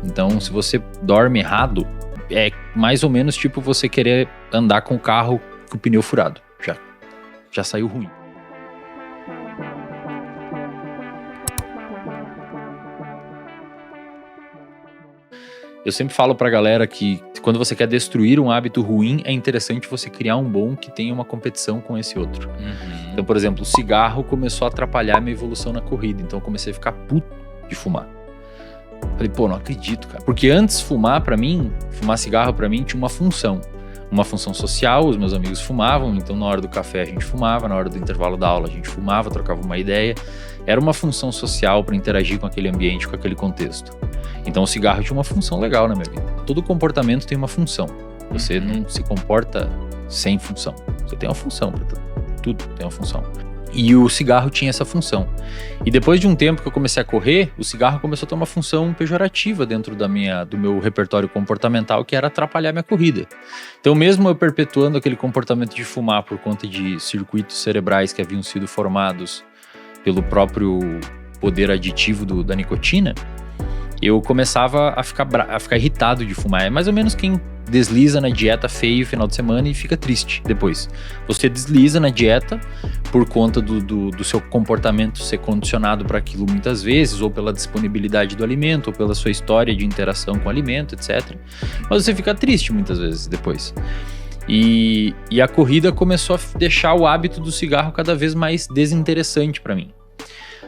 Então, se você dorme errado, é mais ou menos tipo você querer andar com o carro com o pneu furado. Já saiu ruim. Eu sempre falo pra galera que quando você quer destruir um hábito ruim, é interessante você criar um bom que tenha uma competição com esse outro. Então, por exemplo, o cigarro começou a atrapalhar a minha evolução na corrida. Então, eu comecei a ficar puto de fumar. Falei, pô, não acredito, cara. Porque antes fumar cigarro pra mim tinha uma função. Uma função social, os meus amigos fumavam, então na hora do café a gente fumava, na hora do intervalo da aula a gente fumava, trocava uma ideia. Era uma função social para interagir com aquele ambiente, com aquele contexto. Então o cigarro tinha uma função legal na minha vida. Todo comportamento tem uma função. Você não se comporta sem função. Você tem uma função para tudo tem uma função. E o cigarro tinha essa função. E depois de um tempo que eu comecei a correr, o cigarro começou a ter uma função pejorativa dentro do meu repertório comportamental, que era atrapalhar minha corrida. Então, mesmo eu perpetuando aquele comportamento de fumar por conta de circuitos cerebrais que haviam sido formados pelo próprio poder aditivo da nicotina, eu começava a ficar irritado de fumar. É mais ou menos quem desliza na dieta feio no final de semana e fica triste depois. Você desliza na dieta por conta do seu comportamento ser condicionado para aquilo muitas vezes, ou pela disponibilidade do alimento, ou pela sua história de interação com o alimento, etc. Mas você fica triste muitas vezes depois. E a corrida começou a deixar o hábito do cigarro cada vez mais desinteressante para mim.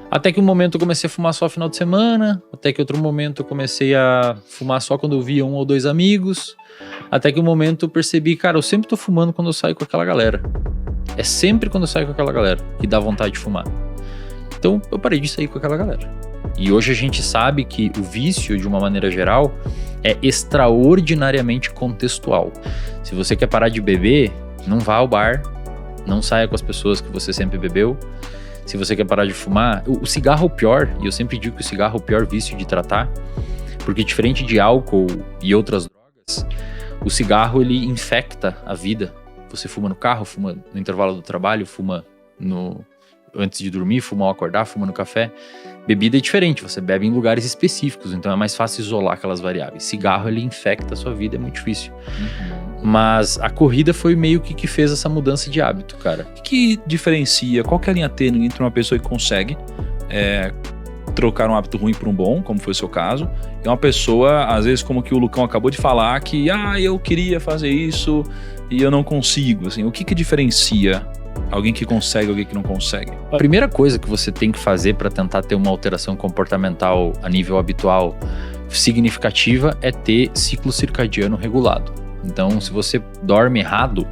Até que um momento eu comecei a fumar só no final de semana, até que outro momento eu comecei a fumar só quando eu via um ou dois amigos, até que um momento eu percebi, cara, eu sempre tô fumando quando eu saio com aquela galera. É sempre quando eu saio com aquela galera que dá vontade de fumar. Então eu parei de sair com aquela galera. E hoje a gente sabe que o vício, de uma maneira geral, é extraordinariamente contextual. Se você quer parar de beber, não vá ao bar, não saia com as pessoas que você sempre bebeu. Se você quer parar de fumar, o cigarro é o pior, e eu sempre digo que o cigarro é o pior vício de tratar, porque diferente de álcool e outras drogas, o cigarro ele infecta a vida. Você fuma no carro, fuma no intervalo do trabalho, fuma antes de dormir, fuma ao acordar, fuma no café. Bebida é diferente, você bebe em lugares específicos, então é mais fácil isolar aquelas variáveis. Cigarro ele infecta a sua vida, é muito difícil. Mas a corrida foi meio que fez essa mudança de hábito, cara. O que diferencia, qual que é a linha tênue entre uma pessoa que consegue trocar um hábito ruim por um bom, como foi o seu caso, e uma pessoa, às vezes, como que o Lucão acabou de falar, que eu queria fazer isso e eu não consigo, assim, o que diferencia alguém que consegue e alguém que não consegue? A primeira coisa que você tem que fazer para tentar ter uma alteração comportamental a nível habitual significativa é ter ciclo circadiano regulado. Então, se você dorme errado,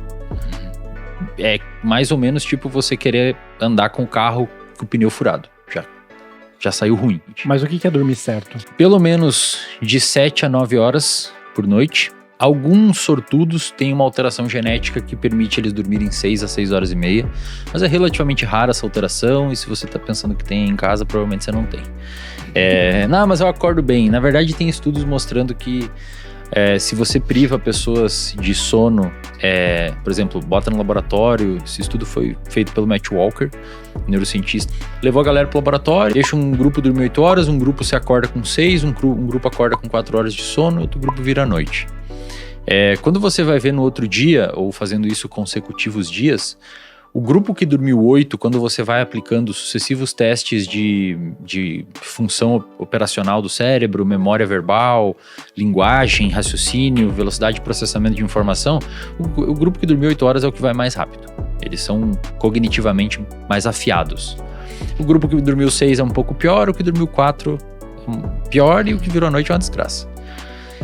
é mais ou menos tipo você querer andar com o carro com o pneu furado. Já saiu ruim. Mas o que é dormir certo? Pelo menos de 7 a 9 horas por noite. Alguns sortudos têm uma alteração genética que permite eles dormirem 6 a 6 horas e meia, mas é relativamente rara essa alteração, e se você está pensando que tem em casa, provavelmente você não tem. Não, mas eu acordo bem. Na verdade, tem estudos mostrando que se você priva pessoas de sono, por exemplo, bota no laboratório, esse estudo foi feito pelo Matt Walker, neurocientista, levou a galera pro laboratório, deixa um grupo dormir 8 horas, um grupo se acorda com 6, um grupo acorda com 4 horas de sono, outro grupo vira à noite. Quando você vai ver no outro dia, ou fazendo isso consecutivos dias, o grupo que dormiu 8, quando você vai aplicando sucessivos testes de função operacional do cérebro, memória verbal, linguagem, raciocínio, velocidade de processamento de informação, o grupo que dormiu 8 horas é o que vai mais rápido. Eles são cognitivamente mais afiados. O grupo que dormiu 6 é um pouco pior, o que dormiu 4 pior, e o que virou à noite é uma desgraça.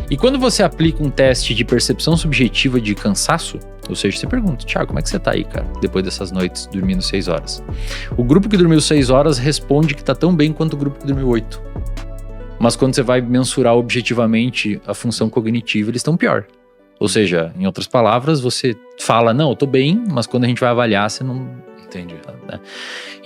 E quando você aplica um teste de percepção subjetiva de cansaço, ou seja, você pergunta, Thiago, como é que você tá aí, cara, depois dessas noites dormindo 6 horas? O grupo que dormiu 6 horas responde que tá tão bem quanto o grupo que dormiu 8. Mas quando você vai mensurar objetivamente a função cognitiva, eles estão pior. Ou seja, em outras palavras, você fala, não, eu tô bem, mas quando a gente vai avaliar, você não... Entendi. Né?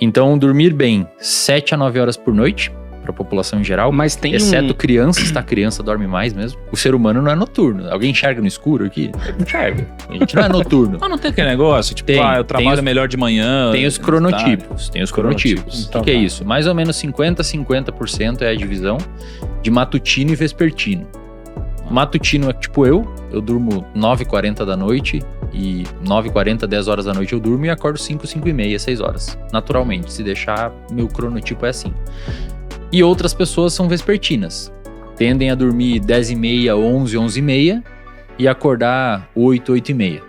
Então, dormir bem 7 a 9 horas por noite, pra população em geral. Mas tem exceto crianças, tá? Criança dorme mais mesmo. O ser humano não é noturno. Alguém enxerga no escuro aqui? Enxerga. A gente não é noturno. Mas não tem aquele negócio? Tipo, eu trabalho melhor de manhã. Tem os cronotipos. Tem os cronotipos. Então, o que é isso? Mais ou menos 50% é a divisão de matutino e vespertino. Matutino é tipo eu durmo 9h40 da noite e 9h40, 10 horas da noite eu durmo e acordo 5h30, 6 horas. Naturalmente, se deixar, meu cronotipo é assim. E outras pessoas são vespertinas. Tendem a dormir 10h30, 11, 11h30 e acordar 8, 8h30.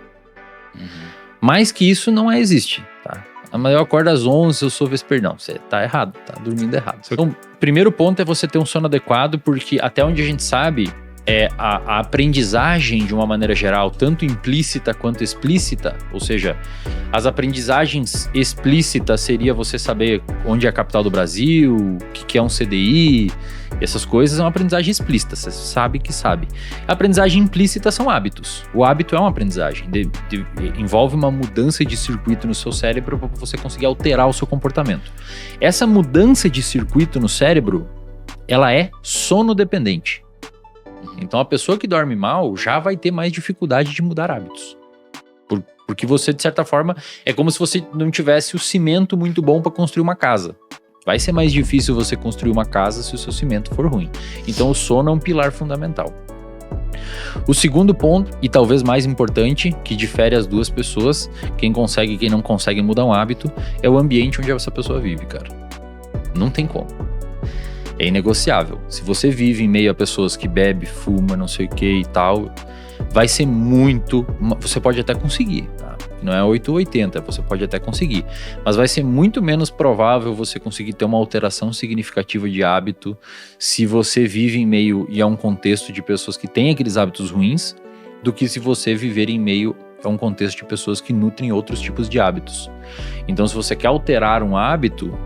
Mais que isso não existe, tá? Mas eu acordo às 11, eu sou vespertino. Não, você tá errado, tá dormindo errado. Então, primeiro ponto é você ter um sono adequado, porque até onde a gente sabe, a aprendizagem, de uma maneira geral, tanto implícita quanto explícita, ou seja, as aprendizagens explícitas seria você saber onde é a capital do Brasil, o que é um CDI, essas coisas é uma aprendizagem explícita, você sabe que sabe. A aprendizagem implícita são hábitos. O hábito é uma aprendizagem, envolve uma mudança de circuito no seu cérebro para você conseguir alterar o seu comportamento. Essa mudança de circuito no cérebro, ela é sonodependente. Então a pessoa que dorme mal já vai ter mais dificuldade de mudar hábitos. Porque você, de certa forma, é como se você não tivesse o cimento muito bom para construir uma casa. Vai ser mais difícil você construir uma casa se o seu cimento for ruim. Então o sono é um pilar fundamental. O segundo ponto, e talvez mais importante, que difere as duas pessoas, quem consegue e quem não consegue mudar um hábito, é o ambiente onde essa pessoa vive, cara. Não tem como. É inegociável. Se você vive em meio a pessoas que bebe, fuma, não sei o que e tal, vai ser muito... Você pode até conseguir, tá? Não é 8 ou 80, você pode até conseguir. Mas vai ser muito menos provável você conseguir ter uma alteração significativa de hábito se você vive em meio e a um contexto de pessoas que têm aqueles hábitos ruins, do que se você viver em meio a um contexto de pessoas que nutrem outros tipos de hábitos. Então, se você quer alterar um hábito,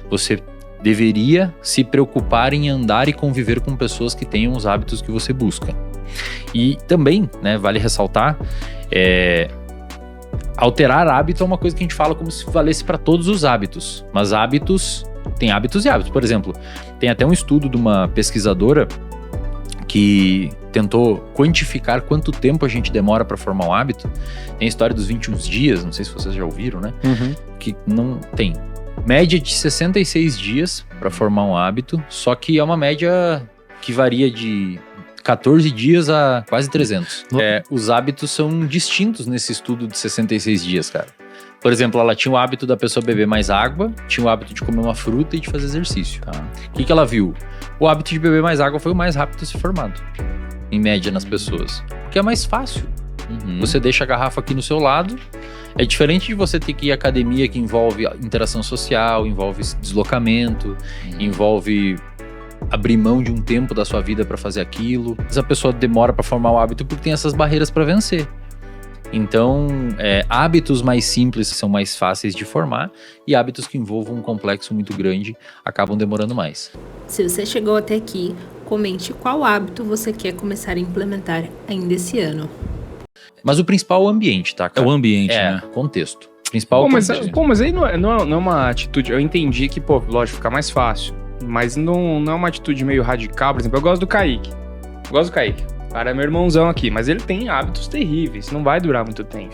você deveria se preocupar em andar e conviver com pessoas que tenham os hábitos que você busca. E também, né, vale ressaltar, alterar hábito é uma coisa que a gente fala como se valesse para todos os hábitos, mas hábitos, tem hábitos e hábitos. Por exemplo, tem até um estudo de uma pesquisadora que tentou quantificar quanto tempo a gente demora para formar um hábito. Tem a história dos 21 dias, não sei se vocês já ouviram, né? Que não tem. Média de 66 dias para formar um hábito, só que é uma média que varia de 14 dias a quase 300. Os hábitos são distintos nesse estudo de 66 dias, cara. Por exemplo, ela tinha o hábito da pessoa beber mais água, tinha o hábito de comer uma fruta e de fazer exercício. Tá? O que ela viu? O hábito de beber mais água foi o mais rápido a ser formado, em média, nas pessoas. Porque é mais fácil. Você deixa a garrafa aqui no seu lado. É diferente de você ter que ir à academia, que envolve interação social, envolve deslocamento, envolve abrir mão de um tempo da sua vida para fazer aquilo. Mas a pessoa demora para formar o hábito porque tem essas barreiras para vencer. Então, hábitos mais simples são mais fáceis de formar e hábitos que envolvam um complexo muito grande acabam demorando mais. Se você chegou até aqui, comente qual hábito você quer começar a implementar ainda esse ano. Mas o principal é o ambiente, tá, cara? É o ambiente, né? Contexto. Principal mas aí não é uma atitude... Eu entendi que, lógico, fica mais fácil. Mas não é uma atitude meio radical. Por exemplo, eu gosto do Kaique. O cara é meu irmãozão aqui, mas ele tem hábitos terríveis. Não vai durar muito tempo.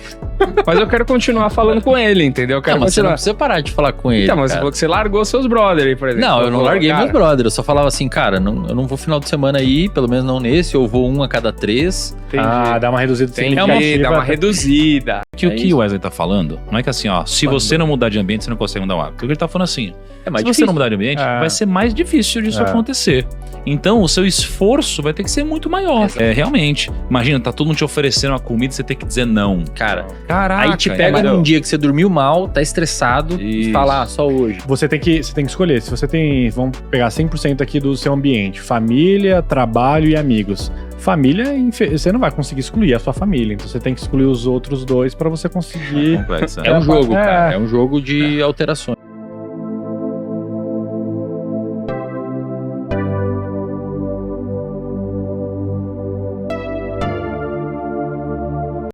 Mas eu quero continuar falando com ele, entendeu? Eu quero mas você não precisa parar de falar com ele. Então, mas você falou que você largou seus brother aí, por exemplo. Não, eu não larguei meus brothers. Eu só falava assim, cara, eu não vou final de semana aí, pelo menos não nesse, eu vou 1 a cada 3. Entendi. Dá uma reduzida. Dá uma reduzida. O que o Wesley tá falando, não é que assim, se você não mudar de ambiente, você não consegue mudar um hábito. O que ele tá falando assim, se você não mudar de ambiente, vai ser mais difícil disso acontecer. Então, o seu esforço vai ter que ser muito maior. Realmente. Imagina, tá todo mundo te oferecendo uma comida e você tem que dizer não. Caraca. Aí te pega num dia que você dormiu mal, tá estressado e fala, só hoje. Você tem que escolher. Se você tem, vamos pegar 100% aqui do seu ambiente, família, trabalho e amigos. Família, você não vai conseguir excluir a sua família, então você tem que excluir os outros dois pra você conseguir... É complexo. É um jogo, cara. É um jogo de alterações.